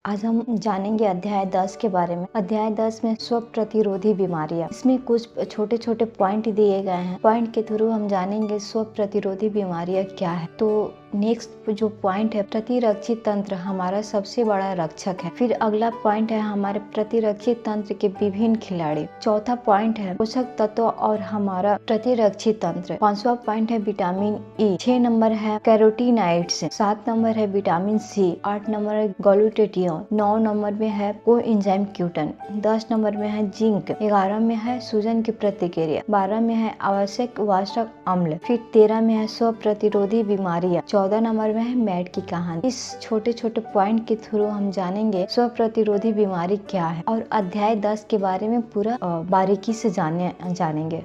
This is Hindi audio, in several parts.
आज हम जानेंगे अध्याय 10 के बारे में। अध्याय 10 में स्व प्रतिरोधी बीमारियां। इसमें कुछ छोटे छोटे पॉइंट दिए गए हैं। पॉइंट के थ्रू हम जानेंगे स्व प्रतिरोधी बीमारियां क्या है। तो नेक्स्ट जो पॉइंट है, प्रतिरक्षी तंत्र हमारा सबसे बड़ा रक्षक है। फिर अगला पॉइंट है हमारे प्रतिरक्षी तंत्र के विभिन्न खिलाड़ी। चौथा पॉइंट है पोषक तत्व और हमारा प्रतिरक्षी तंत्र। पांचवा पॉइंट है विटामिन ई। 6 नंबर है कैरोटीनॉइड्स। 7 नंबर है विटामिन सी। 8 नंबर है ग्लूटेटियन। 9 नंबर में है कोएंजाइम Q10। 10 नंबर में है जिंक। 11 में है सूजन की प्रतिक्रिया। 12 में है आवश्यक वार्षिक अम्ल। फिर 13 में है स्व प्रतिरोधी बीमारियां। 14 नंबर में है मैड की कहानी। इस छोटे छोटे पॉइंट के थ्रू हम जानेंगे स्व प्रतिरोधी बीमारी क्या है और अध्याय 10 के बारे में पूरा बारीकी से जानेंगे।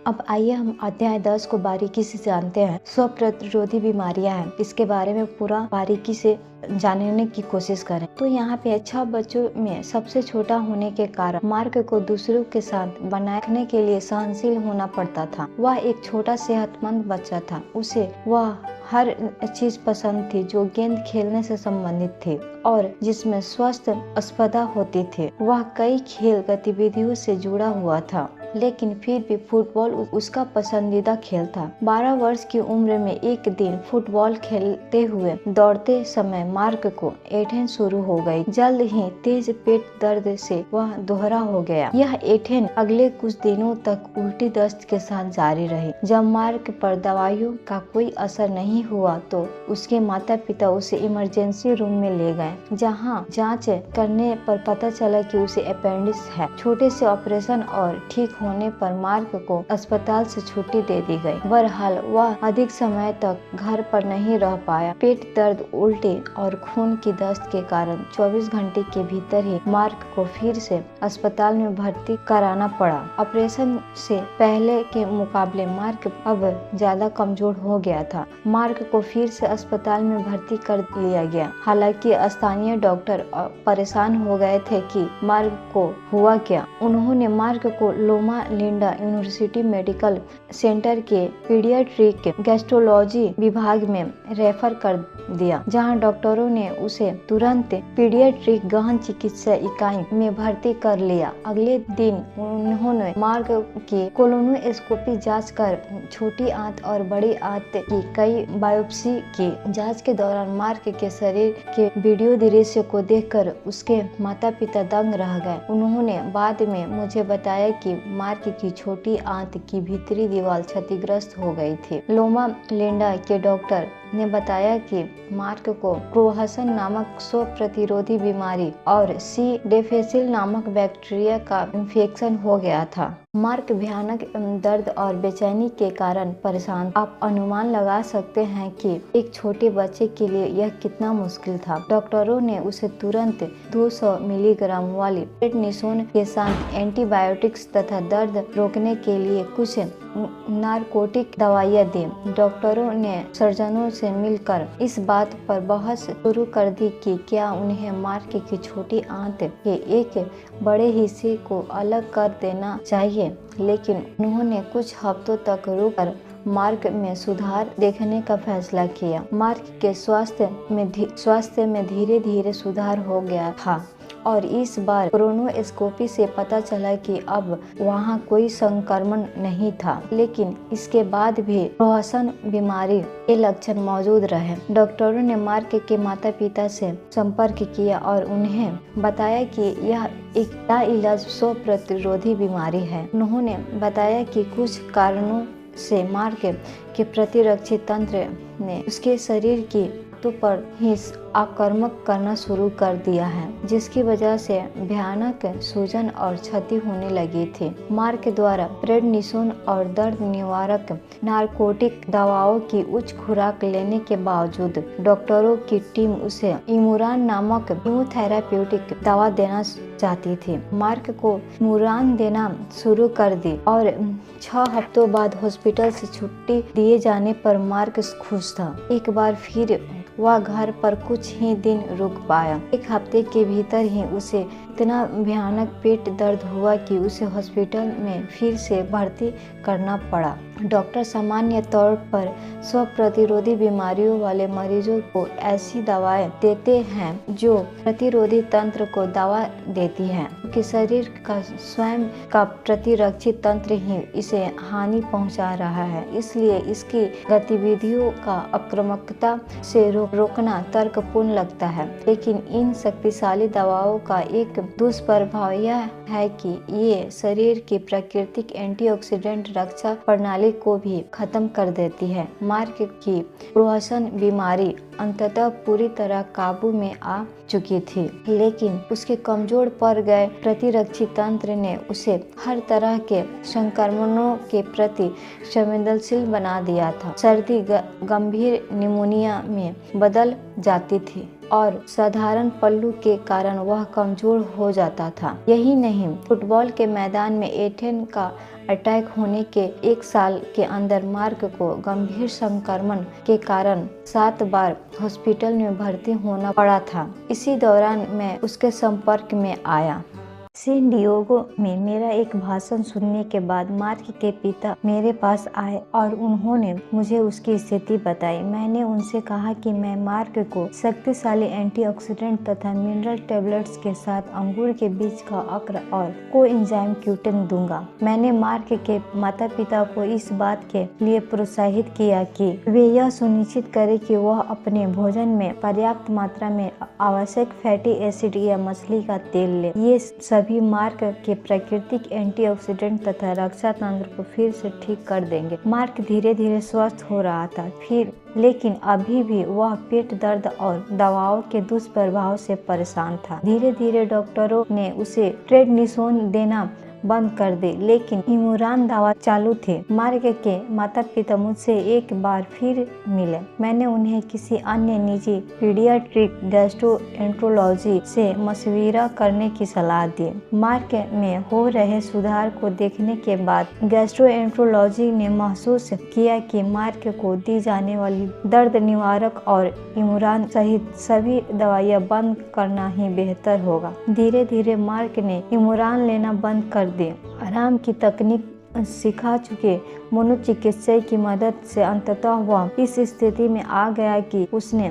अब आइए हम अध्याय 10 को बारीकी से जानते हैं। स्व प्रतिरोधी बीमारियां हैं, इसके बारे में पूरा बारीकी से जानने की कोशिश करें। तो यहाँ पे 6 बच्चों में सबसे छोटा होने के कारण मार्क को दूसरों के साथ बनाए रखने के लिए सहनशील होना पड़ता था। वह एक छोटा सेहतमंद बच्चा था। उसे वह हर चीज पसंद थी जो गेंद खेलने से संबंधित थी और जिसमें स्वस्थ स्पर्धा होती थी। वह कई खेल गतिविधियों से जुड़ा हुआ था, लेकिन फिर भी फुटबॉल उसका पसंदीदा खेल था। 12 वर्ष की उम्र में एक दिन फुटबॉल खेलते हुए दौड़ते समय मार्क को ऐंठन शुरू हो गई। जल्द ही तेज पेट दर्द से वह दोहरा हो गया। यह ऐंठन अगले कुछ दिनों तक उल्टी दस्त के साथ जारी रही। जब मार्क पर दवाइयों का कोई असर नहीं हुआ तो उसके माता पिता उसे इमरजेंसी रूम में ले गए, जहां जांच करने पर पता चला कि उसे अपेंडिक्स है। छोटे से ऑपरेशन और ठीक होने पर मार्क को अस्पताल से छुट्टी दे दी गई। बहरहाल वह अधिक समय तक घर पर नहीं रह पाया। पेट दर्द, उल्टी और खून की दस्त के कारण 24 घंटे के भीतर ही मार्क को फिर से अस्पताल में भर्ती कराना पड़ा। ऑपरेशन से पहले के मुकाबले मार्क अब ज्यादा कमजोर हो गया था। मार्क को फिर से अस्पताल में भर्ती कर लिया गया। हालांकि स्थानीय डॉक्टर परेशान हो गए थे कि मार्क को हुआ क्या। उन्होंने मार्क को लोमा लिंडा यूनिवर्सिटी मेडिकल सेंटर के पीडियाट्रिक गैस्ट्रोलॉजी विभाग में रेफर कर दिया, जहां डॉक्टरों ने उसे तुरंत पीडियाट्रिक गहन चिकित्सा इकाई में भर्ती कर लिया। अगले दिन उन्होंने मार्क की कोलोनोस्कोपी जांच कर छोटी आंत और बड़ी आंत की कई बायोप्सी की। जांच के दौरान मार्क के शरीर के वीडियो दृश्य को देखकर उसके माता पिता दंग रह गए। उन्होंने बाद में मुझे बताया कि मार्क की छोटी आंत की भीतरी दीवार क्षतिग्रस्त हो गई थी। लोमा लिंडा के डॉक्टर ने बताया कि मार्क को क्रोहसन नामक स्व प्रतिरोधी बीमारी और सी डिफिसिल नामक बैक्टीरिया का इन्फेक्शन हो गया था। मार्क भयानक दर्द और बेचैनी के कारण परेशान। आप अनुमान लगा सकते हैं कि एक छोटे बच्चे के लिए यह कितना मुश्किल था। डॉक्टरों ने उसे तुरंत 200 मिलीग्राम वाली प्रेडनिसोन के साथ एंटीबायोटिक्स तथा दर्द रोकने के लिए कुछ नारकोटिक दवाइयाँ दी। डॉक्टरों ने सर्जनों से मिलकर इस बात पर बहस शुरू कर दी कि क्या उन्हें मार्क की छोटी आंत के एक बड़े हिस्से को अलग कर देना चाहिए, लेकिन उन्होंने कुछ हफ्तों तक रुककर मार्क में सुधार देखने का फैसला किया। मार्क के स्वास्थ्य में धीरे धीरे सुधार हो गया था और इस बार कोलोनोस्कोपी से पता चला कि अब वहाँ कोई संक्रमण नहीं था, लेकिन इसके बाद भी क्रोहसन बीमारी के लक्षण मौजूद रहे। डॉक्टरों ने मार्क के माता पिता से संपर्क किया और उन्हें बताया कि यह एक लाइलाज स्व प्रतिरोधी बीमारी है। उन्होंने बताया कि कुछ कारणों से मार्क के प्रतिरक्षी तंत्र ने उसके शरीर की पर ही आक्रामक करना शुरू कर दिया है, जिसकी वजह से भयानक सूजन और क्षति होने लगी थी। मार्क द्वारा प्रेडनिसोन और दर्द निवारक नारकोटिक दवाओं की उच्च खुराक लेने के बावजूद डॉक्टरों की टीम उसे इमुरान नामक कीमोथेराप्यूटिक दवा देना चाहती थी। मार्क को इमुरान देना शुरू कर दी और 6 हफ्तों बाद हॉस्पिटल से छुट्टी दिए जाने पर मार्क खुश था। एक बार फिर वह घर पर कुछ ही दिन रुक पाया। 1 हफ्ते के भीतर ही उसे इतना भयानक पेट दर्द हुआ कि उसे हॉस्पिटल में फिर से भर्ती करना पड़ा। डॉक्टर सामान्य तौर पर स्व प्रतिरोधी बीमारियों वाले मरीजों को ऐसी दवाएं देते हैं जो प्रतिरोधी तंत्र को दवा देती हैं, कि शरीर का स्वयं का प्रतिरक्षी तंत्र ही इसे हानि पहुंचा रहा है। इसलिए इसकी गतिविधियों का आक्रामकता से रोकना तर्कपूर्ण लगता है। लेकिन इन शक्तिशाली दवाओं का एक दुष्प्रभाव यह है कि ये शरीर की प्राकृतिक एंटीऑक्सीडेंट रक्षा प्रणाली को भी खत्म कर देती है। मार्क की प्रोहसन बीमारी अंततः पूरी तरह काबू में आ चुकी थी, लेकिन उसके कमजोर पड़ गए प्रतिरक्षी तंत्र ने उसे हर तरह के संक्रमणों के प्रति संवेदनशील बना दिया था। सर्दी गंभीर निमोनिया में बदल जाती थी और साधारण पल्लू के कारण वह कमजोर हो जाता था। यही नहीं, फुटबॉल के मैदान में एथेन का अटैक होने के 1 साल के अंदर मार्क को गंभीर संक्रमण के कारण 7 बार हॉस्पिटल में भर्ती होना पड़ा था। इसी दौरान मैं उसके संपर्क में आया। सैन डिएगो में मेरा एक भाषण सुनने के बाद मार्क के पिता मेरे पास आए और उन्होंने मुझे उसकी स्थिति बताई। मैंने उनसे कहा कि मैं मार्क को शक्तिशाली एंटीऑक्सीडेंट तथा मिनरल टेबलेट्स के साथ अंगूर के बीज का अर्क और कोएंजाइम Q10 दूंगा। मैंने मार्क के माता पिता को इस बात के लिए प्रोत्साहित किया कि वे यह सुनिश्चित करें कि वह अपने भोजन में पर्याप्त मात्रा में आवश्यक फैटी एसिड या मछली का तेल ले। ये सभी मार्क के प्राकृतिक एंटीऑक्सीडेंट तथा रक्षा तंत्र को फिर से ठीक कर देंगे। मार्क धीरे धीरे स्वस्थ हो रहा था, लेकिन अभी भी वह पेट दर्द और दवाओं के दुष्प्रभाव से परेशान था। धीरे धीरे डॉक्टरों ने उसे प्रेडनिसोन देना बंद कर दी, लेकिन इमुरान दवा चालू थी। मार्क के माता पिता मुझसे एक बार फिर मिले। मैंने उन्हें किसी अन्य निजी पीडियाट्रिक गैस्ट्रोएंट्रोलॉजी से मशविरा करने की सलाह दी। मार्क में हो रहे सुधार को देखने के बाद गैस्ट्रोएंट्रोलॉजी ने महसूस किया कि मार्क को दी जाने वाली दर्द निवारक और इमुरान सहित सभी दवाइयाँ बंद करना ही बेहतर होगा। धीरे धीरे मार्क ने इमुरान लेना बंद कर दी। आराम की तकनीक सिखा चुके मनोचिकित्सक की मदद से अंततः वह इस स्थिति में आ गया कि उसने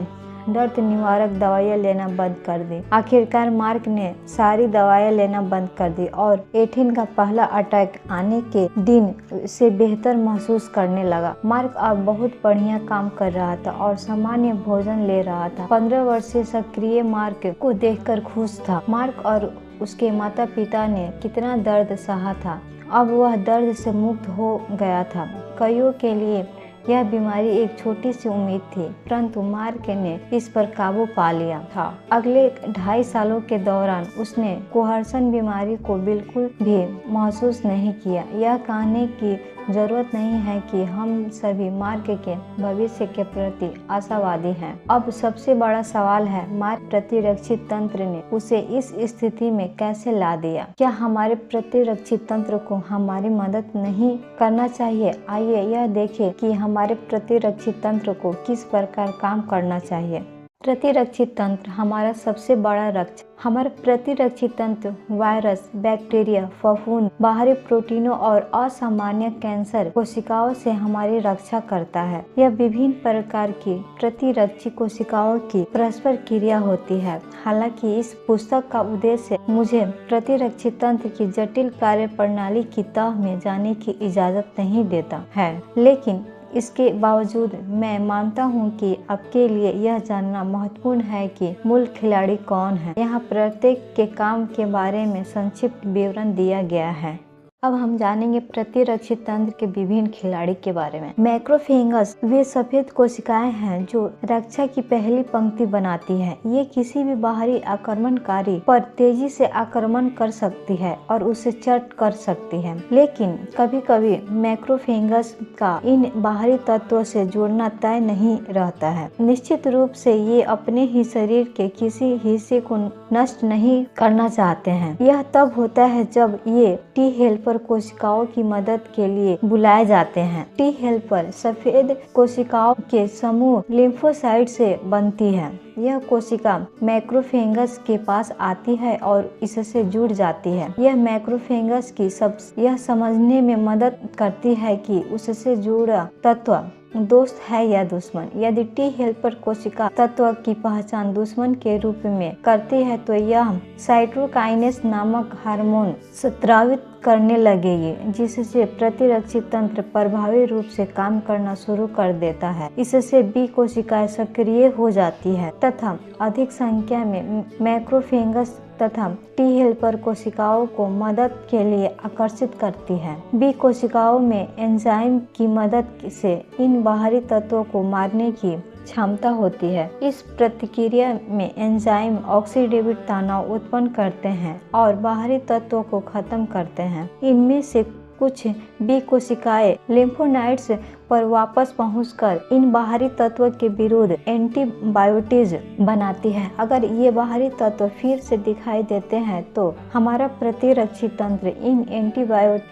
दर्द निवारक दवाइयाँ लेना बंद कर दी। आखिरकार मार्क ने सारी दवाइयाँ लेना बंद कर दी और एथेन का पहला अटैक आने के दिन से बेहतर महसूस करने लगा। मार्क अब बहुत बढ़िया काम कर रहा था और सामान्य भोजन ले रहा था। 15 वर्षीय सक्रिय मार्क को देखकर खुश था। मार्क और उसके माता पिता ने कितना दर्द सहा था, अब वह दर्द से मुक्त हो गया था। कईयों के लिए यह बीमारी एक छोटी सी उम्मीद थी, परंतु मार्क ने इस पर काबू पा लिया था। अगले 2.5 सालों के दौरान उसने कोहर्सन बीमारी को बिल्कुल भी महसूस नहीं किया। यह कहने की जरूरत नहीं है कि हम सभी मार्क के भविष्य के प्रति आशावादी हैं। अब सबसे बड़ा सवाल है, मार्क प्रतिरक्षी तंत्र ने उसे इस स्थिति में कैसे ला दिया? क्या हमारे प्रतिरक्षी तंत्र को हमारी मदद नहीं करना चाहिए? आइए यह देखें कि हमारे प्रतिरक्षी तंत्र को किस प्रकार काम करना चाहिए। प्रतिरक्षी तंत्र हमारा सबसे बड़ा रक्षक। हमारा प्रतिरक्षी तंत्र वायरस, बैक्टीरिया, फफूंद, बाहरी प्रोटीनों और असामान्य कैंसर कोशिकाओं से हमारी रक्षा करता है। यह विभिन्न प्रकार की प्रतिरक्षी कोशिकाओं की परस्पर क्रिया होती है। हालांकि इस पुस्तक का उद्देश्य मुझे प्रतिरक्षी तंत्र की जटिल कार्य प्रणाली की तह में जाने की इजाजत नहीं देता है, लेकिन इसके बावजूद मैं मानता हूं कि आपके लिए यह जानना महत्वपूर्ण है कि मूल खिलाड़ी कौन है। यहाँ प्रत्येक के काम के बारे में संक्षिप्त विवरण दिया गया है। अब हम जानेंगे प्रतिरक्षी तंत्र के विभिन्न खिलाड़ी के बारे में। मैक्रोफेगस वे सफेद कोशिकाएं हैं जो रक्षा की पहली पंक्ति बनाती हैं। ये किसी भी बाहरी आक्रमणकारी पर तेजी से आक्रमण कर सकती है और उसे चट कर सकती है, लेकिन कभी कभी मैक्रोफेगस का इन बाहरी तत्वों से जुड़ना तय नहीं रहता है। निश्चित रूप से ये अपने ही शरीर के किसी हिस्से को नष्ट नहीं करना चाहते हैं। यह तब होता है जब ये टी हेल्पर हेल्पर कोशिकाओं की मदद के लिए बुलाए जाते हैं। टी हेल्पर सफेद कोशिकाओं के समूह लिम्फोसाइट से बनती है। यह कोशिका मैक्रोफेगस के पास आती है और इससे जुड़ जाती है। यह मैक्रोफेगस की यह समझने में मदद करती है कि उससे जुड़ा तत्व दोस्त है या दुश्मन। यदि टी हेल्पर कोशिका तत्व की पहचान दुश्मन के रूप में करती है तो यह साइटोकाइनेस नामक हार्मोन स्रावित करने लगेगी, जिससे प्रतिरक्षी तंत्र प्रभावी रूप से काम करना शुरू कर देता है। इससे बी कोशिकाएं सक्रिय हो जाती है तथा अधिक संख्या में मैक्रोफेगस तथा टी हेल्पर कोशिकाओं को मदद के लिए आकर्षित करती है। बी कोशिकाओं में एंजाइम की मदद से इन बाहरी तत्वों को मारने की क्षमता होती है। इस प्रतिक्रिया में एंजाइम ऑक्सीडेटिव तनाव उत्पन्न करते हैं और बाहरी तत्वों को खत्म करते हैं। इनमें से कुछ बी कोशिकाएं लिम्फोनाइट्स पर वापस पहुंचकर इन बाहरी तत्वों के विरुद्ध एंटीबायोटिक्स बनाती है। अगर ये बाहरी तत्व फिर से दिखाई देते हैं तो हमारा प्रतिरक्षी तंत्र इन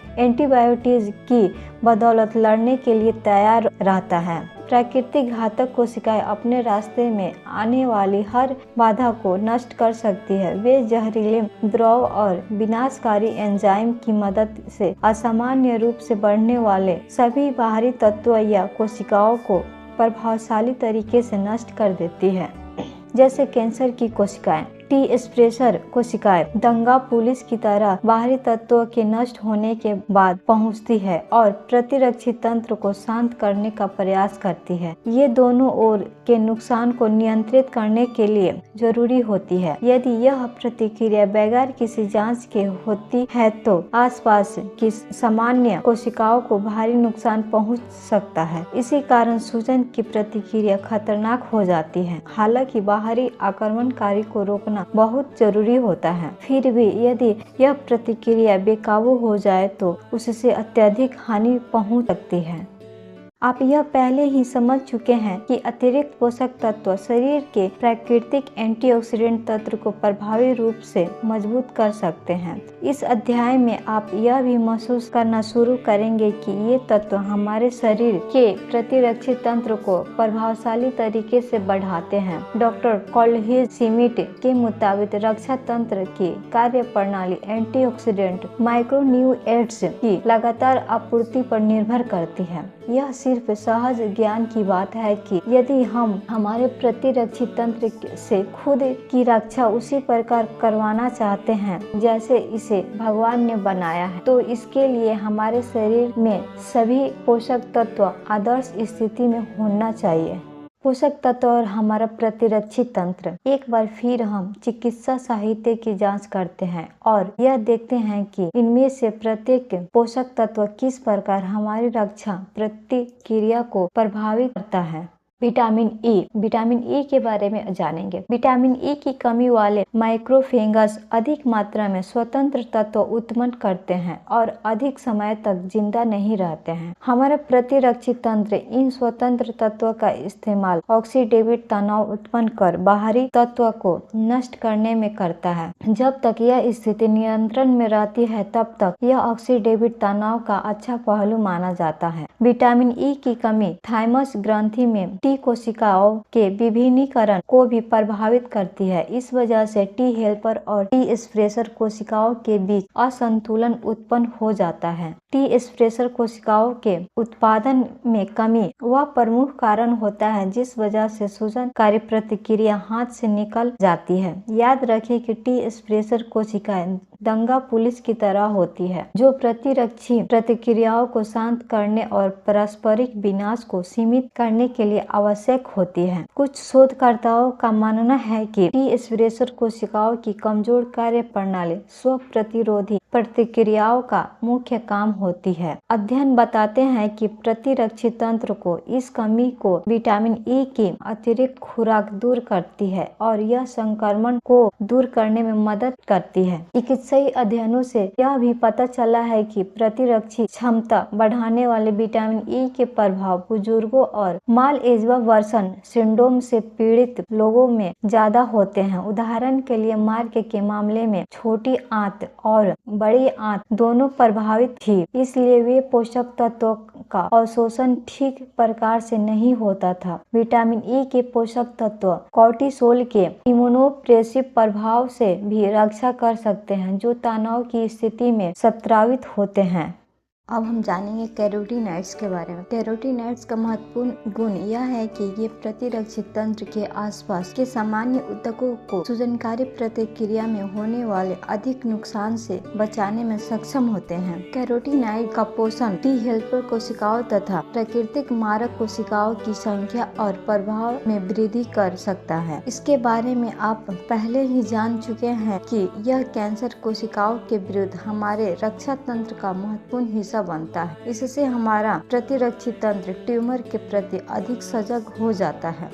एंटीबायोटिक्स की बदौलत लड़ने के लिए तैयार रहता है। प्राकृतिक घातक कोशिकाएं अपने रास्ते में आने वाली हर बाधा को नष्ट कर सकती है। वे जहरीले द्रव और विनाशकारी एंजाइम की मदद से असामान्य रूप से बढ़ने वाले सभी बाहरी तत्वों या कोशिकाओं को प्रभावशाली तरीके से नष्ट कर देती है। जैसे कैंसर की कोशिकाएं, टी स्प्रेशर कोशिकाएं दंगा पुलिस की तरह बाहरी तत्वों के नष्ट होने के बाद पहुंचती है और प्रतिरक्षी तंत्र को शांत करने का प्रयास करती है। ये दोनों ओर के नुकसान को नियंत्रित करने के लिए जरूरी होती है। यदि यह प्रतिक्रिया बगैर किसी जांच के होती है तो आसपास की सामान्य कोशिकाओं को भारी नुकसान पहुंच सकता है। इसी कारण सूजन की प्रतिक्रिया खतरनाक हो जाती है। हालांकि बाहरी आक्रमणकारी को रोकना बहुत जरूरी होता है। फिर भी यदि यह प्रतिक्रिया बेकाबू हो जाए तो उससे अत्यधिक हानि पहुंच सकती है। आप यह पहले ही समझ चुके हैं कि अतिरिक्त पोषक तत्व शरीर के प्राकृतिक एंटीऑक्सीडेंट तंत्र को प्रभावी रूप से मजबूत कर सकते हैं। इस अध्याय में आप यह भी महसूस करना शुरू करेंगे कि ये तत्व हमारे शरीर के प्रतिरक्षी तंत्र को प्रभावशाली तरीके से बढ़ाते हैं। डॉक्टर कॉल्डहीज स्मिथ के मुताबिक रक्षा तंत्र की कार्य प्रणाली एंटीऑक्सीडेंट माइक्रोन्यूट्रिएंट्स की लगातार आपूर्ति पर निर्भर करती है। यह सिर्फ सहज ज्ञान की बात है कि यदि हम हमारे प्रतिरक्षी तंत्र से खुद की रक्षा उसी प्रकार करवाना चाहते हैं जैसे इसे भगवान ने बनाया है, तो इसके लिए हमारे शरीर में सभी पोषक तत्व आदर्श स्थिति में होना चाहिए। पोषक तत्व और हमारा प्रतिरक्षी तंत्र। एक बार फिर हम चिकित्सा साहित्य की जांच करते हैं और यह देखते हैं कि इनमें से प्रत्येक पोषक तत्व किस प्रकार हमारी रक्षा प्रतिक्रिया को प्रभावित करता है। विटामिन ई के बारे में जानेंगे। विटामिन ई की कमी वाले माइक्रोफेगस अधिक मात्रा में स्वतंत्र तत्व उत्पन्न करते हैं और अधिक समय तक जिंदा नहीं रहते हैं। हमारा प्रतिरक्षी तंत्र इन स्वतंत्र तत्वों का इस्तेमाल ऑक्सीडेटिव तनाव उत्पन्न कर बाहरी तत्व को नष्ट करने में करता है। जब तक यह स्थिति नियंत्रण में रहती है तब तक यह ऑक्सीडेटिव तनाव का अच्छा पहलू माना जाता है। विटामिन ई की कमी थाइमस ग्रंथि में टी कोशिकाओं के विभिन्नीकरण को भी प्रभावित करती है। इस वजह से टी हेल्पर और टी स्प्रेशर कोशिकाओं के बीच असंतुलन उत्पन्न हो जाता है। टी स्प्रेशर कोशिकाओं के उत्पादन में कमी वह प्रमुख कारण होता है जिस वजह से सूजनकारी प्रतिक्रिया हाथ से निकल जाती है। याद रखें कि टी स्प्रेशर कोशिकाएं दंगा पुलिस की तरह होती है जो प्रतिरक्षी प्रतिक्रियाओं को शांत करने और पारस्परिक विनाश को सीमित करने के लिए आवश्यक होती है। कुछ शोधकर्ताओं का मानना है कि टी स्प्रेशर कोशिकाओं की कमजोर कार्य प्रणाली स्व प्रतिरोधी प्रतिक्रियाओं का मुख्य काम होती है। अध्ययन बताते हैं कि प्रतिरक्षी तंत्र को इस कमी को विटामिन ई की अतिरिक्त खुराक दूर करती है और यह संक्रमण को दूर करने में मदद करती है। चिकित्सा सही अध्ययनों से यह भी पता चला है कि प्रतिरक्षी क्षमता बढ़ाने वाले विटामिन ई के प्रभाव बुजुर्गों और मालएज़्वर सिंड्रोम से पीड़ित लोगों में ज्यादा होते हैं। उदाहरण के लिए मार्क के मामले में छोटी आंत और बड़ी आंत दोनों प्रभावित थी, इसलिए वे पोषक तत्वों का अवशोषण ठीक प्रकार से नहीं होता था। विटामिन ई के पोषक तत्व कॉर्टिसोल के इम्यूनोप्रेसिव प्रभाव से भी रक्षा कर सकते हैं, जो तनाव की स्थिति में स्रावित होते हैं। अब हम जानेंगे कैरोटीनॉइड्स के बारे में। कैरोटीनॉइड्स का महत्वपूर्ण गुण यह है कि ये प्रतिरक्षी तंत्र के आसपास के सामान्य ऊतकों को सूजनकारी प्रतिक्रिया में होने वाले अधिक नुकसान से बचाने में सक्षम होते हैं। कैरोटीनॉइड का पोषण टी हेल्पर कोशिकाओं तथा प्राकृतिक मारक कोशिकाओं की संख्या और प्रभाव में वृद्धि कर सकता है। इसके बारे में आप पहले ही जान चुके हैं कि यह कैंसर कोशिकाओं के विरुद्ध हमारे रक्षा तंत्र का महत्वपूर्ण हिस्सा बनता है। इससे हमारा प्रतिरक्षी तंत्र ट्यूमर के प्रति अधिक सजग हो जाता है।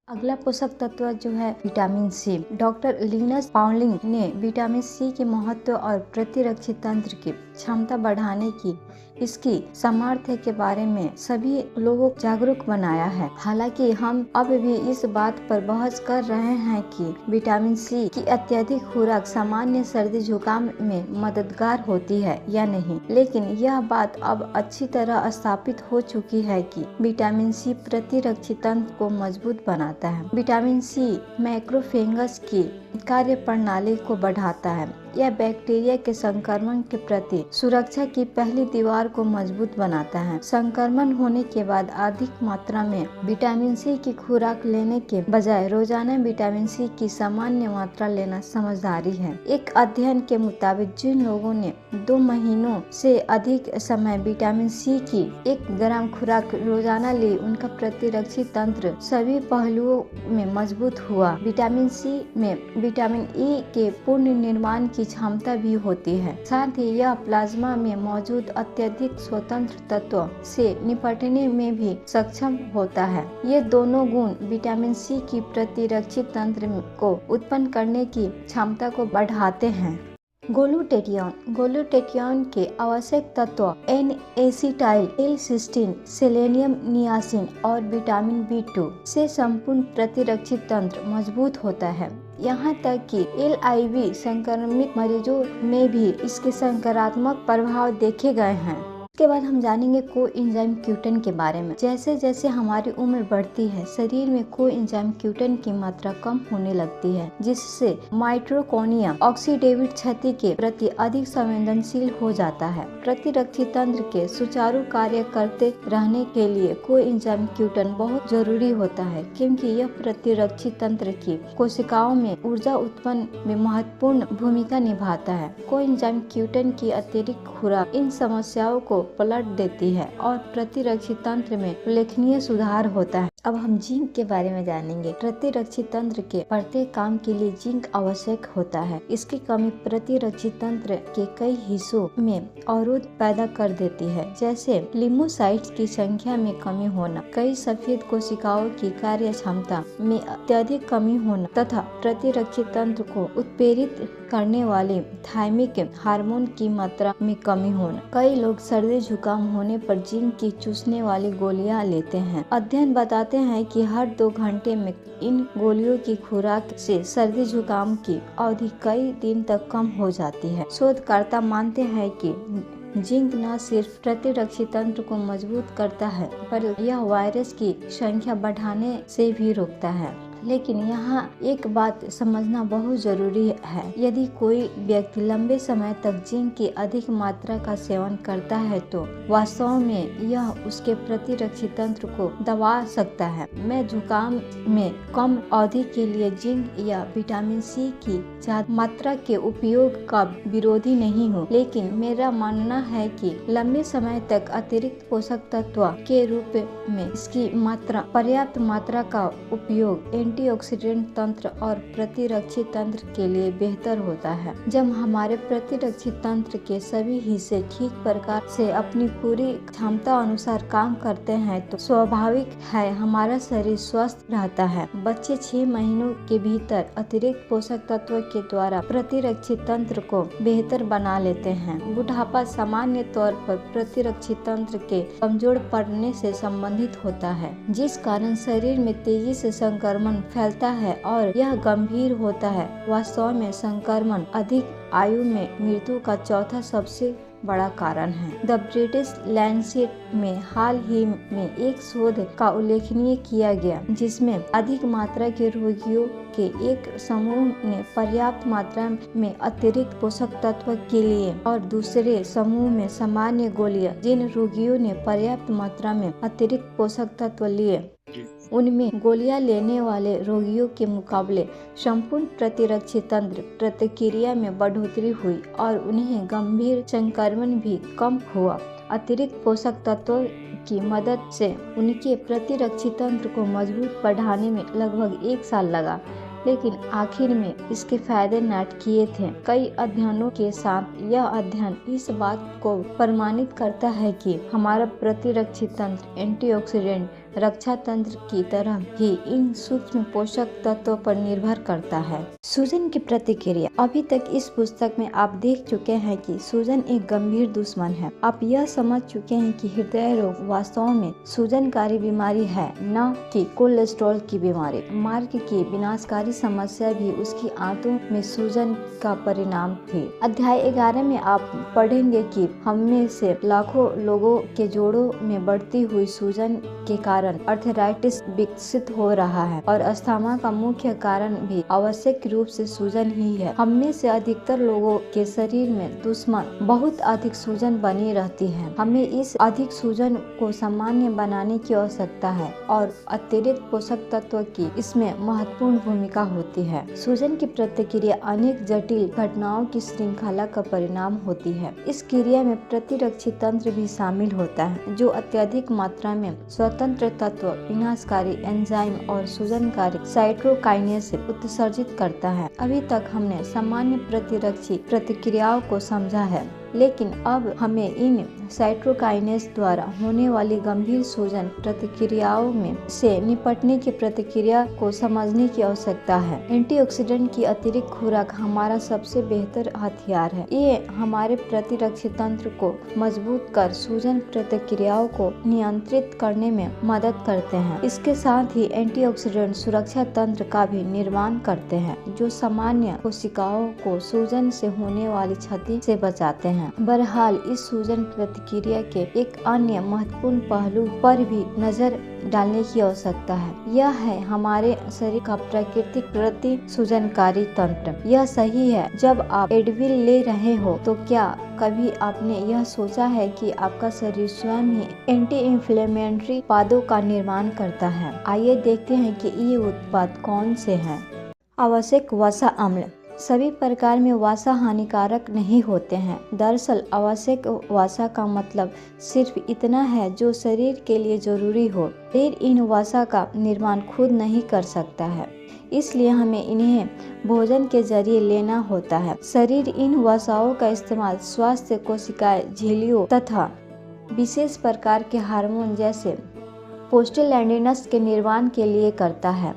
अगला पोषक तत्व जो है vitamin C. Doctor Linus Pauling ने विटामिन सी के महत्व और प्रतिरक्षी तंत्र की क्षमता बढ़ाने की इसकी सामर्थ्य के बारे में सभी लोगों को जागरूक बनाया है। हालांकि हम अब भी इस बात पर बहस कर रहे हैं कि विटामिन सी की अत्यधिक खुराक सामान्य सर्दी जुकाम में मददगार होती है या नहीं, लेकिन यह बात अब अच्छी तरह स्थापित हो चुकी है कि विटामिन सी प्रतिरक्षी तंत्र को मजबूत बनाता है। विटामिन सी मैक्रोफेगस की कार्य प्रणाली को बढ़ाता है। यह बैक्टीरिया के संक्रमण के प्रति सुरक्षा की पहली दीवार को मजबूत बनाता है। संक्रमण होने के बाद अधिक मात्रा में विटामिन सी की खुराक लेने के बजाय रोजाना विटामिन सी की सामान्य मात्रा लेना समझदारी है। एक अध्ययन के मुताबिक जिन लोगों ने 2 महीनों से अधिक समय विटामिन सी की 1 ग्राम खुराक रोजाना ली, उनका प्रतिरक्षी तंत्र सभी पहलुओं में मजबूत हुआ। विटामिन सी में विटामिन ई के पूर्ण निर्माण की क्षमता भी होती है। साथ ही यह प्लाज्मा में मौजूद अत्यधिक स्वतंत्र तत्वों से निपटने में भी सक्षम होता है। ये दोनों गुण विटामिन सी की प्रतिरक्षी तंत्र को उत्पन्न करने की क्षमता को बढ़ाते हैं। ग्लूटेटियन के आवश्यक तत्व N-एसिटाइल L-सिस्टीन, सेलेनियम, नियासिन और विटामिन B2 से संपूर्ण प्रतिरक्षी तंत्र मजबूत होता है। यहाँ तक कि LIV संक्रमित मरीजों में भी इसके सकारात्मक प्रभाव देखे गए हैं। इसके बाद हम जानेंगे कोएंजाइम Q10 के बारे में। जैसे जैसे हमारी उम्र बढ़ती है, शरीर में कोएंजाइम Q10 की मात्रा कम होने लगती है, जिससे माइटोकॉन्ड्रिया ऑक्सीडेटिव क्षति के प्रति अधिक संवेदनशील हो जाता है। प्रतिरक्षी तंत्र के सुचारू कार्य करते रहने के लिए कोएंजाइम Q10 बहुत जरूरी होता है, क्योंकि यह प्रतिरक्षी तंत्र की कोशिकाओं में ऊर्जा उत्पन्न में महत्वपूर्ण भूमिका निभाता है। कोएंजाइम Q10 की अतिरिक्त खुराक इन समस्याओं को पलट देती है और प्रतिरक्षी तंत्र में उल्लेखनीय सुधार होता है। अब हम जिंक के बारे में जानेंगे। प्रतिरक्षी तंत्र के प्रत्येक काम के लिए जिंक आवश्यक होता है। इसकी कमी प्रतिरक्षी तंत्र के कई हिस्सों में अवरोध पैदा कर देती है, जैसे लिम्फोसाइट्स की संख्या में कमी होना, कई सफेद कोशिकाओं की कार्य क्षमता में अत्यधिक कमी होना तथा प्रतिरक्षी तंत्र को उत्प्रेरित करने वाले थायमिक हार्मोन की मात्रा में कमी होना। कई लोग सर्दी जुकाम होने पर जिंक की चूसने वाली गोलियां लेते हैं। अध्ययन बताते हैं कि हर 2 घंटे में इन गोलियों की खुराक से सर्दी जुकाम की अवधि कई दिन तक कम हो जाती है। शोधकर्ता मानते हैं कि जिंक न सिर्फ प्रतिरक्षी तंत्र को मजबूत करता है, पर यह वायरस की संख्या बढ़ाने से भी रोकता है। लेकिन यहाँ एक बात समझना बहुत जरूरी है। यदि कोई व्यक्ति लंबे समय तक जिंक की अधिक मात्रा का सेवन करता है तो वास्तव में यह उसके प्रतिरक्षी तंत्र को दबा सकता है। मैं जुकाम में कम अवधि के लिए जिंक या विटामिन सी की ज्यादा मात्रा के उपयोग का विरोधी नहीं हूँ, लेकिन मेरा मानना है कि लंबे समय तक अतिरिक्त पोषक तत्व के रूप में इसकी पर्याप्त मात्रा का उपयोग एंटीऑक्सीडेंट तंत्र और प्रतिरक्षी तंत्र के लिए बेहतर होता है। जब हमारे प्रतिरक्षी तंत्र के सभी हिस्से ठीक प्रकार से अपनी पूरी क्षमता अनुसार काम करते हैं तो स्वाभाविक है हमारा शरीर स्वस्थ रहता है। बच्चे 6 महीनों के भीतर अतिरिक्त पोषक तत्वों के द्वारा प्रतिरक्षी तंत्र को बेहतर बना लेते हैं। बुढ़ापा सामान्य तौर पर प्रतिरक्षी तंत्र के कमजोर पड़ने से संबंधित होता है, जिस कारण शरीर में तेजी से संक्रमण फैलता है और यह गंभीर होता है। वास्तव में संक्रमण अधिक आयु में मृत्यु का चौथा सबसे बड़ा कारण है। द ब्रिटिश लैंसेट में हाल ही में एक शोध का उल्लेखनीय किया गया, जिसमें अधिक मात्रा के रोगियों के एक समूह ने पर्याप्त मात्रा में अतिरिक्त पोषक तत्व के लिए और दूसरे समूह में सामान्य गोलियां। जिन रोगियों ने पर्याप्त मात्रा में अतिरिक्त पोषक तत्व लिए, उनमें गोलियां लेने वाले रोगियों के मुकाबले संपूर्ण प्रतिरक्षी तंत्र प्रतिक्रिया में बढ़ोतरी हुई और उन्हें गंभीर संक्रमण भी कम हुआ। अतिरिक्त पोषक तत्वों की मदद से उनके प्रतिरक्षी तंत्र को मजबूत बढ़ाने में लगभग 1 साल लगा, लेकिन आखिर में इसके फायदे नाटकीय थे। कई अध्ययनों के साथ यह अध्ययन इस बात को प्रमाणित करता है कि हमारा प्रतिरक्षी तंत्र एंटीऑक्सीडेंट रक्षा तंत्र की तरह ही इन सूक्ष्म पोषक तत्वों पर निर्भर करता है। सूजन की प्रतिक्रिया। अभी तक इस पुस्तक में आप देख चुके हैं कि सूजन एक गंभीर दुश्मन है। आप यह समझ चुके हैं कि हृदय रोग वास्तव में सूजनकारी बीमारी है, न कि कोलेस्ट्रॉल की बीमारी। मार्क की विनाशकारी समस्या भी उसकी आंतों में सूजन का परिणाम थी। अध्याय 11 में आप पढ़ेंगे कि हम में से लाखों लोगों के जोड़ों में बढ़ती हुई सूजन के कारण आर्थराइटिस विकसित हो रहा है और अस्थमा का मुख्य कारण भी आवश्यक रूप से सूजन ही है। हम में से अधिकतर लोगों के शरीर में दुश्मन बहुत अधिक सूजन बनी रहती है। हमें इस अधिक सूजन को सामान्य बनाने की आवश्यकता है और अतिरिक्त पोषक तत्व की इसमें महत्वपूर्ण भूमिका होती है। सूजन की प्रतिक्रिया अनेक जटिल घटनाओं की श्रृंखला का परिणाम होती है। इस क्रिया में प्रतिरक्षी तंत्र भी शामिल होता है, जो अत्यधिक मात्रा में स्वतंत्र तत्व, विनाशकारी एंजाइम और सूजनकारी साइटोकाइनेस उत्सर्जित करता है। अभी तक हमने सामान्य प्रतिरक्षी प्रतिक्रियाओं को समझा है, लेकिन अब हमें इन साइटोकाइनेस द्वारा होने वाली गंभीर सूजन प्रतिक्रियाओं में से निपटने की प्रतिक्रिया को समझने की आवश्यकता है। एंटीऑक्सीडेंट की अतिरिक्त खुराक हमारा सबसे बेहतर हथियार है। ये हमारे प्रतिरक्षी तंत्र को मजबूत कर सूजन प्रतिक्रियाओं को नियंत्रित करने में मदद करते हैं। इसके साथ ही एंटीऑक्सीडेंट सुरक्षा तंत्र का भी निर्माण करते हैं, जो सामान्य कोशिकाओं को सूजन से होने वाली क्षति से बचाते हैं। बहरहाल, इस सूजन प्रतिक्रिया के एक अन्य महत्वपूर्ण पहलू पर भी नजर डालने की आवश्यकता है। यह है हमारे शरीर का प्राकृतिक प्रति सूजनकारी तंत्र। यह सही है, जब आप एडविल ले रहे हो तो क्या कभी आपने यह सोचा है कि आपका शरीर स्वयं ही एंटी इंफ्लेमेटरी उत्पादों का निर्माण करता है? आइए देखते हैं कि ये उत्पाद कौन से हैं। आवश्यक वसा अम्ल। सभी प्रकार में वसा हानिकारक नहीं होते हैं। दरअसल आवश्यक वसा का मतलब सिर्फ इतना है जो शरीर के लिए जरूरी हो। शरीर इन वसा का निर्माण खुद नहीं कर सकता है, इसलिए हमें इन्हें भोजन के जरिए लेना होता है। शरीर इन वसाओं का इस्तेमाल स्वास्थ्य कोशिकाएं, झिल्लियों तथा विशेष प्रकार के हार्मोन जैसे प्रोस्टाग्लैंडिन्स के निर्माण के लिए करता है।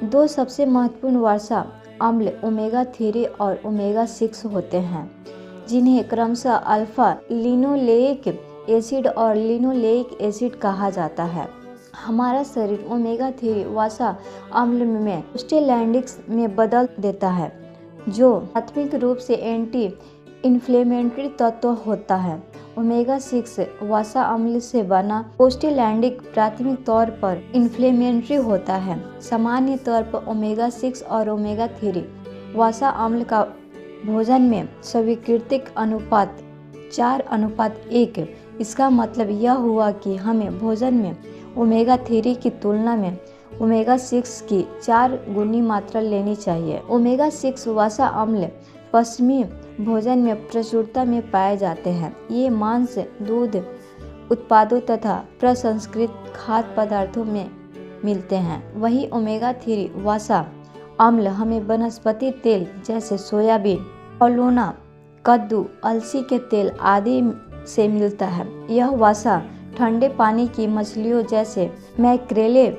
2 सबसे महत्वपूर्ण वसा अम्ल ओमेगा 3 और ओमेगा 6 होते हैं, जिन्हें क्रमशः अल्फा लिनोलेइक एसिड और लिनोलेइक एसिड कहा जाता है। हमारा शरीर ओमेगा 3 वसा अम्ल में प्रोस्टाग्लैंडिन्स में बदल देता है, जो प्राथमिक रूप से एंटी इन्फ्लेमेटरी तत्व होता है। ओमेगा 6 वसा अम्ल से बना प्रोस्टाग्लैंडिन प्राथमिक तौर पर इन्फ्लेमेटरी होता है। सामान्य तौर पर ओमेगा 6 और ओमेगा 3 वसा अम्ल का भोजन में स्वीकृत अनुपात 4:1। इसका मतलब यह हुआ कि हमें भोजन में ओमेगा 3 की तुलना में ओमेगा 6 की 4 गुनी मात्रा लेनी चाहिए। ओमेगा 6 वसा अम्ल पश्चिमी भोजन में प्रचुरता में पाए जाते हैं। ये मांस, दूध उत्पादों तथा प्रसंस्कृत खाद्य पदार्थों में मिलते हैं। वही ओमेगा 3 वसा अम्ल हमें वनस्पति तेल जैसे सोयाबीन, कलोना, कद्दू, अलसी के तेल आदि से मिलता है। यह वसा ठंडे पानी की मछलियों जैसे मैक्रेले,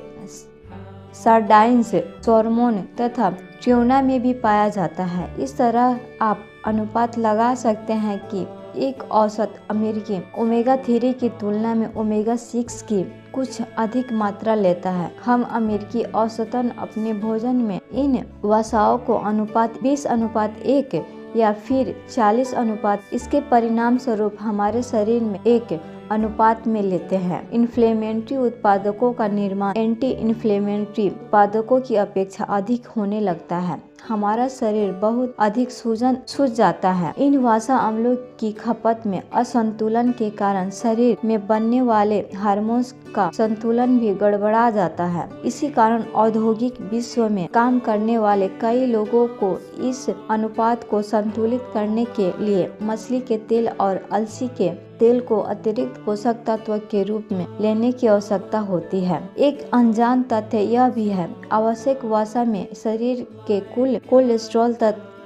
सार्डाइन्स, सैल्मन तथा ट्यूना में भी पाया जाता है। इस तरह आप अनुपात लगा सकते हैं कि एक औसत अमेरिकी ओमेगा 3 की तुलना में ओमेगा 6 की कुछ अधिक मात्रा लेता है। हम अमेरिकी औसतन अपने भोजन में इन वसाओं को अनुपात 20:1 या फिर 40:, इसके परिणाम स्वरूप हमारे शरीर में एक अनुपात में लेते हैं। इन्फ्लेमेटरी उत्पादकों का निर्माण एंटी इन्फ्लेमेटरी उत्पादकों की अपेक्षा अधिक होने लगता है। हमारा शरीर बहुत अधिक सूज जाता है। इन वसा अम्लों की खपत में असंतुलन के कारण शरीर में बनने वाले हार्मोन्स का संतुलन भी गड़बड़ा जाता है। इसी कारण औद्योगिक विश्व में काम करने वाले कई लोगों को इस अनुपात को संतुलित करने के लिए मछली के तेल और अलसी के तेल को अतिरिक्त पोषक तत्व के रूप में लेने की आवश्यकता होती है। एक अनजान तथ्य यह भी है, आवश्यक वसा में शरीर के कुल कोलेस्ट्रॉल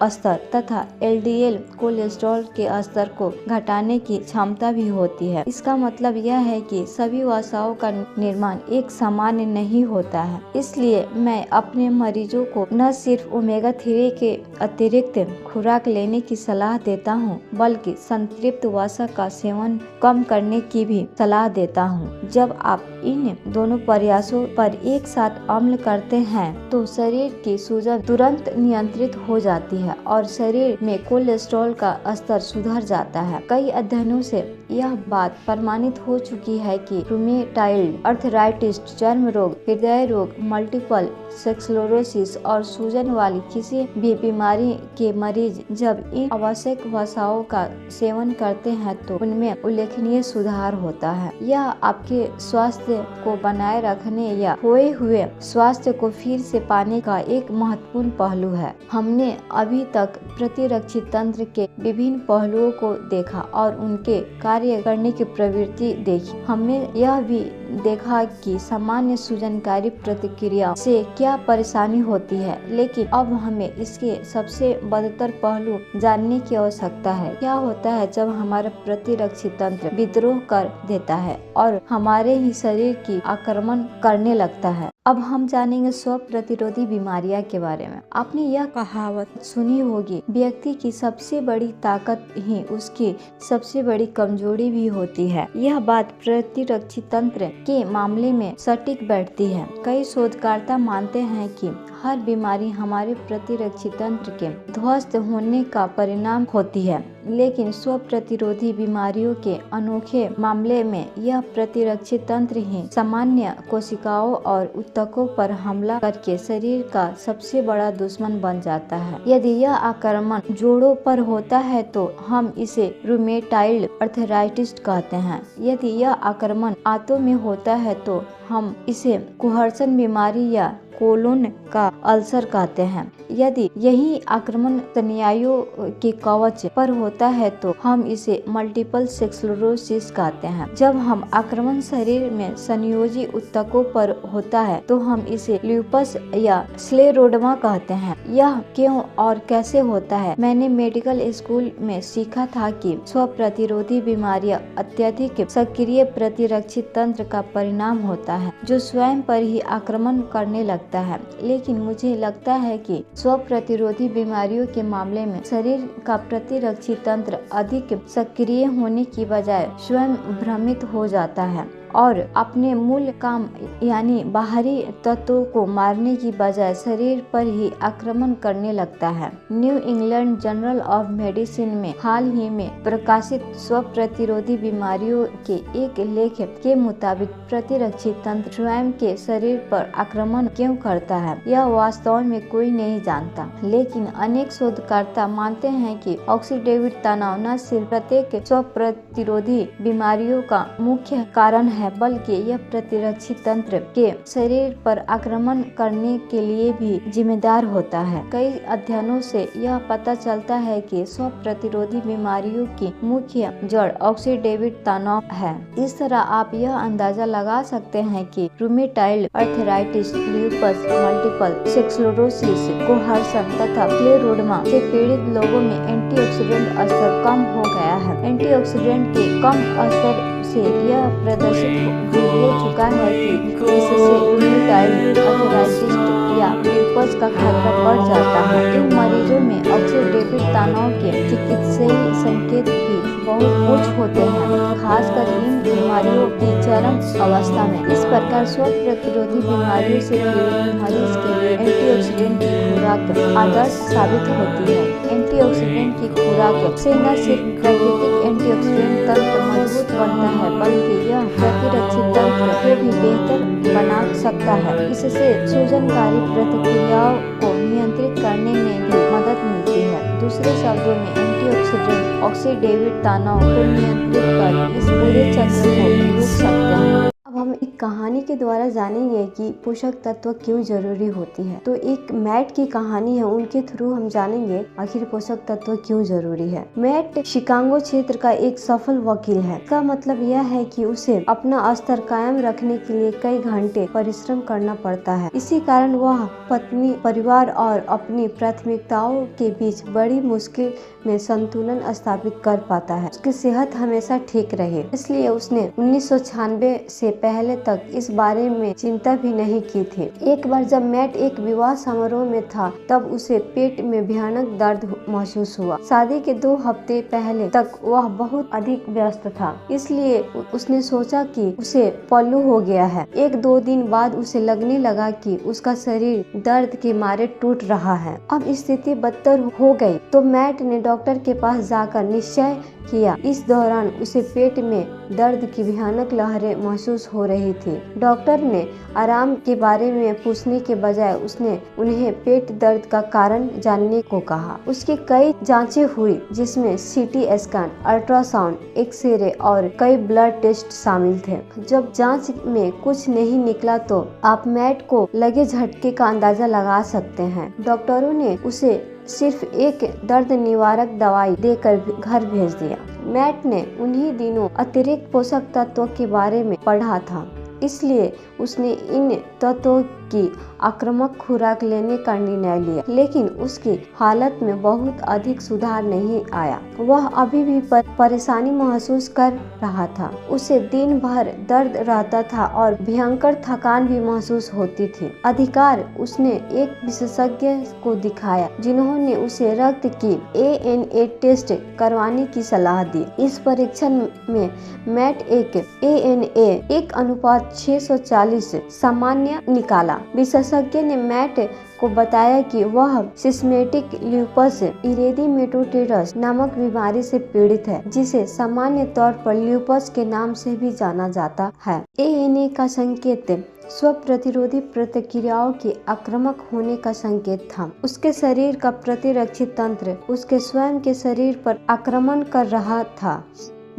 स्तर तथा एलडीएल कोलेस्ट्रॉल के स्तर को घटाने की क्षमता भी होती है। इसका मतलब यह है कि सभी वसाओं का निर्माण एक सामान्य नहीं होता है। इसलिए मैं अपने मरीजों को न सिर्फ ओमेगा 3 के अतिरिक्त खुराक लेने की सलाह देता हूँ, बल्कि संतृप्त वसा का सेवन कम करने की भी सलाह देता हूँ। जब आप इन दोनों प्रयासों पर एक साथ अमल करते हैं तो शरीर की सूजन तुरंत नियंत्रित हो जाती है और शरीर में कोलेस्ट्रॉल का स्तर सुधर जाता है। कई अध्ययनों से यह बात प्रमाणित हो चुकी है कि रूमेटाइड अर्थराइटिस, चर्म रोग, हृदय रोग, मल्टीपल स्क्लेरोसिस और सूजन वाली किसी भी बीमारी के मरीज जब इन आवश्यक वसाओं का सेवन करते हैं तो उनमें उल्लेखनीय सुधार होता है। यह आपके स्वास्थ्य को बनाए रखने या खोए हुए स्वास्थ्य को फिर से पाने का एक महत्वपूर्ण पहलू है। हमने अभी तक प्रतिरक्षी तंत्र के विभिन्न पहलुओं को देखा और उनके कार्य करने की प्रवृत्ति देखी। हमने यह भी देखा कि सामान्य सूजनकारी प्रतिक्रिया से क्या परेशानी होती है, लेकिन अब हमें इसके सबसे बदतर पहलू जानने की आवश्यकता है। क्या होता है जब हमारा प्रतिरक्षी तंत्र विद्रोह कर देता है और हमारे ही शरीर की आक्रमण करने लगता है। अब हम जानेंगे स्व प्रतिरोधी बीमारियां के बारे में। आपने यह कहावत सुनी होगी, व्यक्ति की सबसे बड़ी ताकत ही उसकी सबसे बड़ी कमजोरी भी होती है। यह बात प्रतिरक्षी तंत्र के मामले में सटीक बैठती है। कई शोधकर्ता मानते हैं कि हर बीमारी हमारे प्रतिरक्षी तंत्र के ध्वस्त होने का परिणाम होती है, लेकिन स्व प्रतिरोधी बीमारियों के अनोखे मामले में यह प्रतिरक्षी तंत्र ही सामान्य कोशिकाओं और ऊतकों पर हमला करके शरीर का सबसे बड़ा दुश्मन बन जाता है। यदि यह आक्रमण जोड़ों पर होता है तो हम इसे रूमेटाइड अर्थराइटिस कहते हैं। यदि यह आक्रमण आंतों में होता है तो हम इसे कुहरसन बीमारी या कोलोन का अल्सर कहते हैं। यदि यही आक्रमण स्नायुओं के कवच पर होता है तो हम इसे मल्टीपल स्क्लेरोसिस कहते हैं। जब हम आक्रमण शरीर में संयोजी ऊतकों पर होता है तो हम इसे ल्यूपस या स्क्लेरोडर्मा कहते हैं। यह क्यों और कैसे होता है? मैंने मेडिकल स्कूल में सीखा था कि स्व प्रतिरोधी बीमारियां अत्यधिक सक्रिय प्रतिरक्षी तंत्र का परिणाम होता है जो स्वयं पर ही आक्रमण करने लगता है। लेकिन मुझे लगता है कि स्व प्रतिरोधी बीमारियों के मामले में शरीर का प्रतिरक्षी तंत्र अधिक सक्रिय होने की बजाय स्वयं भ्रमित हो जाता है और अपने मूल काम यानी बाहरी तत्वों को मारने की बजाय शरीर पर ही आक्रमण करने लगता है। New England journal of medicine में हाल ही में प्रकाशित स्व प्रतिरोधी बीमारियों के एक लेख के मुताबिक प्रतिरक्षी तंत्र स्वयं के शरीर पर आक्रमण क्यों करता है यह वास्तव में कोई नहीं जानता, लेकिन अनेक शोधकर्ता मानते हैं कि ऑक्सीडेटिव तनाव न सिर्फ प्रत्येक स्व प्रतिरोधी बीमारियों का मुख्य कारण है है, बल्कि यह प्रतिरक्षी तंत्र के शरीर पर आक्रमण करने के लिए भी जिम्मेदार होता है। कई अध्ययनों से यह पता चलता है कि स्व प्रतिरोधी बीमारियों की मुख्य जड़ ऑक्सीडेटिव तनाव है। इस तरह आप यह अंदाजा लगा सकते हैं कि rheumatoid arthritis, lupus, multiple sclerosis, कोहर्सन तथा स्क्लेरोडर्मा से पीड़ित लोगों में एंटीऑक्सीडेंट स्तर कम हो गया है। एंटीऑक्सीडेंट के कम स्तर से यह प्रदर्शित हो चुका है कि इससे रूमेटॉइड आर्थराइटिस या ल्यूपस का खतरा बढ़ जाता है। इन मरीजों में ऑक्सीडेटिव तनाव के चिकित्सीय संकेत भी बहुत उच्च होते हैं, खासकर इन बीमारियों की चरम अवस्था में। इस प्रकार स्व प्रतिरोधी बीमारियों से पीड़ित मरीज के लिए एंटीऑक्सीडेंट की खुराक आदर्श साबित होती है। एंटीऑक्सीडेंट की खुराक से न सिर्फ प्राकृतिक एंटीऑक्सीडेंट तंत्र मजबूत बनता है, बल्कि यह प्रतिरक्षी तंत्र को भी बेहतर बना सकता है। इससे सूजनकारी प्रतिक्रियाओं को नियंत्रित करने में भी मदद मिलती है। दूसरे शब्दों में एंटीऑक्सीडेंट ऑक्सीडेटिव तनाव को नियंत्रित कर इस पूरे चक्र को रोक सकते हैं। अब हम एक कहानी के द्वारा जानेंगे कि पोषक तत्व क्यों जरूरी होती है। तो एक मैट की कहानी है, उनके थ्रू हम जानेंगे आखिर पोषक तत्व क्यों जरूरी है। मैट शिकागो क्षेत्र का एक सफल वकील है। इसका मतलब यह है कि उसे अपना स्तर कायम रखने के लिए कई घंटे परिश्रम करना पड़ता है। इसी कारण वह पत्नी, परिवार और अपनी प्राथमिकताओं के बीच बड़ी मुश्किल में संतुलन स्थापित कर पाता है। उसकी सेहत हमेशा ठीक रहे, इसलिए उसने 1996 से पहले तक इस बारे में चिंता भी नहीं की थी। एक बार जब मैट एक विवाह समारोह में था, तब उसे पेट में भयानक दर्द महसूस हुआ। शादी के 2 हफ्ते पहले तक वह बहुत अधिक व्यस्त था, इसलिए उसने सोचा कि उसे पल्लू हो गया है। 1-2 दिन बाद उसे लगने लगा कि उसका शरीर दर्द के मारे टूट रहा है। अब स्थिति बदतर हो गई तो मैट ने डॉक्टर के पास जाकर निश्चय किया। इस दौरान उसे पेट में दर्द की भयानक लहरें महसूस हो रही थी। डॉक्टर ने आराम के बारे में पूछने के बजाय उसने उन्हें पेट दर्द का कारण जानने को कहा। उसकी कई जांचें हुई, जिसमें सीटी स्कैन, अल्ट्रासाउंड, एक्सरे और कई ब्लड टेस्ट शामिल थे। जब जांच में कुछ नहीं निकला तो आप मैट को लगे झटके का अंदाजा लगा सकते हैं। डॉक्टरों ने उसे सिर्फ एक दर्द निवारक दवाई देकर घर भेज दिया। मैट ने उन्हीं दिनों अतिरिक्त पोषक तत्वों के बारे में पढ़ा था, इसलिए उसने इन तत्वों की आक्रामक खुराक लेने का निर्णय लिया। लेकिन उसकी हालत में बहुत अधिक सुधार नहीं आया। वह अभी भी परेशानी महसूस कर रहा था। उसे दिन भर दर्द रहता था और भयंकर थकान भी महसूस होती थी। आखिरकार उसने एक विशेषज्ञ को दिखाया, जिन्होंने उसे रक्त की ANA टेस्ट करवाने की सलाह दी। इस परीक्षण में मैट एक ANA 1:640 सामान्य निकाला। विशेषज्ञ ने मैट को बताया कि वह सिस्टेमिक ल्यूपस इरिथेमेटोसस नामक बीमारी से पीड़ित है, जिसे सामान्य तौर पर ल्यूपस के नाम से भी जाना जाता है। ANA का संकेत स्व प्रतिरोधी प्रतिक्रियाओं के आक्रामक होने का संकेत था। उसके शरीर का प्रतिरक्षी तंत्र उसके स्वयं के शरीर पर आक्रमण कर रहा था।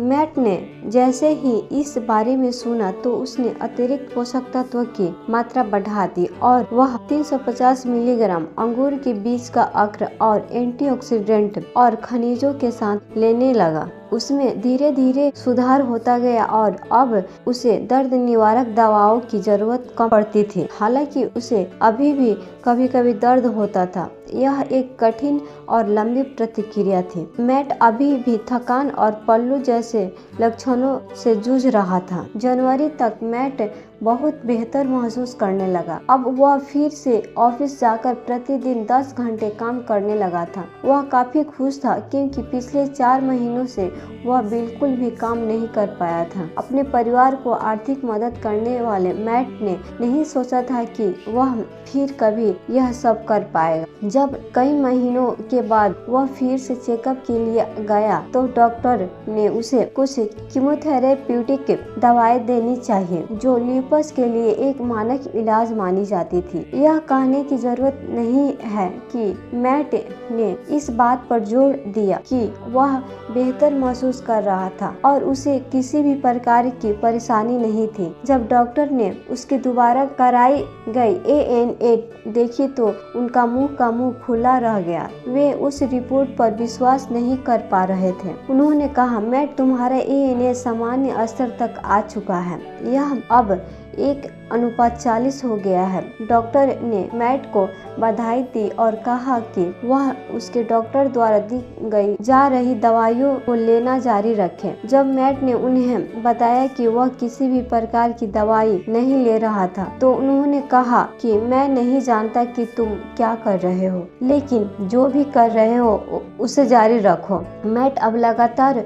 मैट ने जैसे ही इस बारे में सुना तो उसने अतिरिक्त पोषक तत्व की मात्रा बढ़ा दी और वह 350 मिलीग्राम अंगूर के बीज का अर्क और एंटीऑक्सीडेंट और खनिजों के साथ लेने लगा। उसमें धीरे धीरे सुधार होता गया और अब उसे दर्द निवारक दवाओं की जरूरत कम पड़ती थी। हालांकि उसे अभी भी कभी कभी दर्द होता था। यह एक कठिन और लंबी प्रतिक्रिया थी। मैट अभी भी थकान और पल्लू जैसे लक्षणों से जूझ रहा था। जनवरी तक मैट बहुत बेहतर महसूस करने लगा। अब वह फिर से ऑफिस जाकर प्रतिदिन 10 घंटे काम करने लगा था। वह काफी खुश था, क्योंकि पिछले 4 महीनों से वह बिल्कुल भी काम नहीं कर पाया था। अपने परिवार को आर्थिक मदद करने वाले मैट ने नहीं सोचा था कि वह फिर कभी यह सब कर पाएगा। जब कई महीनों के बाद वह फिर से चेकअप के लिए गया तो डॉक्टर ने उसे कुछ कीमोथेरेप्यूटिक दवाएं देनी चाहिए जो ल्यूपस के लिए एक मानक इलाज मानी जाती थी। यह कहने की जरूरत नहीं है कि मैट ने इस बात पर जोर दिया कि वह बेहतर महसूस कर रहा था और उसे किसी भी प्रकार की परेशानी नहीं थी। जब डॉक्टर ने उसकी दोबारा कराई गई ANA देखी तो उनका मुंह खुला रह गया। वे उस रिपोर्ट पर विश्वास नहीं कर पा रहे थे। उन्होंने कहा, मैट, तुम्हारा ANA सामान्य स्तर तक आ चुका है। यह अब 1:40 हो गया है। डॉक्टर ने मैट को बधाई दी और कहा कि वह उसके डॉक्टर द्वारा दी गई जा रही दवाइयों को लेना जारी रखे। जब मैट ने उन्हें बताया कि वह किसी भी प्रकार की दवाई नहीं ले रहा था तो उन्होंने कहा कि मैं नहीं जानता कि तुम क्या कर रहे हो, लेकिन जो भी कर रहे हो उसे जारी रखो। मैट अब लगातार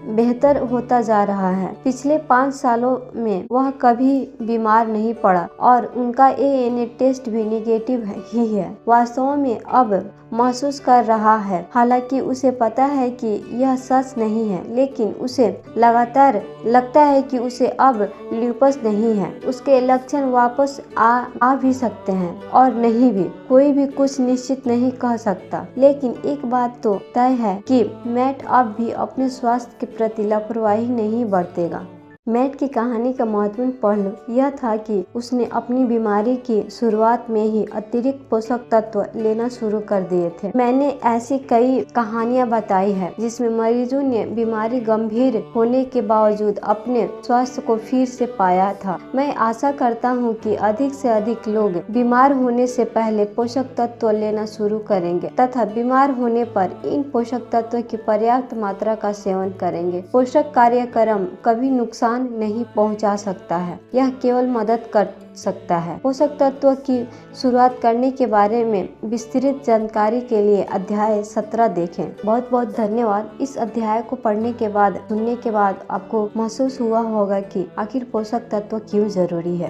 बेहतर होता जा रहा है। पिछले 5 सालों में वह कभी बीमार नहीं पड़ा और उनका ANA टेस्ट भी निगेटिव ही है। वास्तव में अब महसूस कर रहा है, हालांकि उसे पता है कि यह सच नहीं है, लेकिन उसे लगातार लगता है कि उसे अब ल्यूपस नहीं है। उसके लक्षण वापस आ भी सकते हैं और नहीं भी। कोई भी कुछ निश्चित नहीं कह सकता, लेकिन एक बात तो तय है कि मैट अब भी अपने स्वास्थ्य के प्रति लापरवाही नहीं बरतेगा। मैट की कहानी का महत्वपूर्ण पहलू यह था कि उसने अपनी बीमारी की शुरुआत में ही अतिरिक्त पोषक तत्व लेना शुरू कर दिए थे। मैंने ऐसी कई कहानियां बताई है जिसमें मरीजों ने बीमारी गंभीर होने के बावजूद अपने स्वास्थ्य को फिर से पाया था। मैं आशा करता हूं कि अधिक से अधिक लोग बीमार होने से पहले पोषक तत्व लेना शुरू करेंगे तथा बीमार होने पर इन पोषक तत्वों की पर्याप्त मात्रा का सेवन करेंगे। पोषक कार्यक्रम कभी नुकसान नहीं पहुंचा सकता है, यह केवल मदद कर सकता है। पोषक तत्व की शुरुआत करने के बारे में विस्तृत जानकारी के लिए अध्याय 17 देखें। बहुत बहुत धन्यवाद। इस अध्याय को पढ़ने के बाद, सुनने के बाद आपको महसूस हुआ होगा कि आखिर पोषक तत्व क्यों जरूरी है।